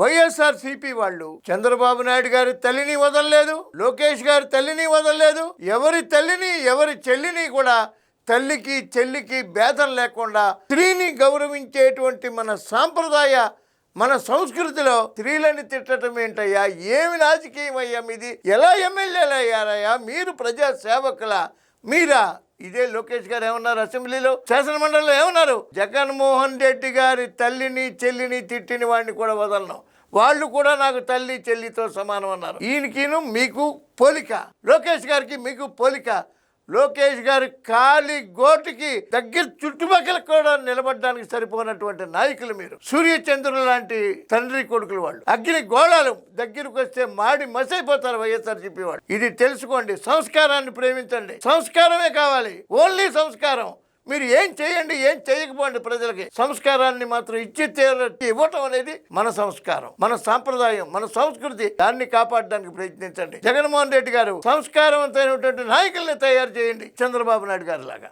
వైఎస్ఆర్సీపీ వాళ్ళు చంద్రబాబు నాయుడు గారి తల్లిని వదలలేదు, లోకేష్ గారి తల్లిని వదలలేదు. ఎవరి తల్లిని ఎవరి చెల్లిని కూడా తల్లికి చెల్లికి భేదం లేకుండా స్త్రీని గౌరవించేటువంటి మన సాంప్రదాయ మన సంస్కృతిలో స్త్రీలని తిట్టడం ఏంటయ్యా? ఏమి రాజకీయం అయ్యా మీది? ఎలా ఎమ్మెల్యేలు అయ్యారయ్యా మీరు? ప్రజా సేవకుల మీరా? ఇదే లోకేష్ గారు ఏమన్నారు? అసెంబ్లీలో శాసనమండలిలో ఏమన్నారు? జగన్మోహన్ రెడ్డి గారి తల్లిని చెల్లిని తిట్టిన వాడిని కూడా వదలను, వాళ్ళు కూడా నాకు తల్లి చెల్లితో సమానం అన్నారు. ఈయనకిను మీకు పోలిక, లోకేష్ గారికి మీకు పోలిక. లోకేష్ గారి కాలి గోటికి దగ్గర చుట్టుపక్కల కూడా నిలబడడానికి సరిపోయినటువంటి నాయకులు మీరు. సూర్యచంద్రులు లాంటి తండ్రి కొడుకులు వాళ్ళు. అగ్ని గోళాలు దగ్గరకు వస్తే మాడి మసైపోతారు వైఎస్ఆర్సీపీ వాళ్ళు. ఇది తెలుసుకోండి. సంస్కారాన్ని ప్రేమించండి. సంస్కారమే కావాలి, ఓన్లీ సంస్కారం. మీరు ఏం చేయండి, ఏం చేయకపోండి, ప్రజలకి సంస్కారాన్ని మాత్రం ఇవ్వటం అనేది మన సంస్కారం, మన సాంప్రదాయం, మన సంస్కృతి. దాన్ని కాపాడడానికి ప్రయత్నించండి. జగన్మోహన్ రెడ్డి గారు సంస్కారవంతమైనటువంటి నాయకుల్ని తయారు చేయండి, చంద్రబాబు నాయుడు గారి లాగా.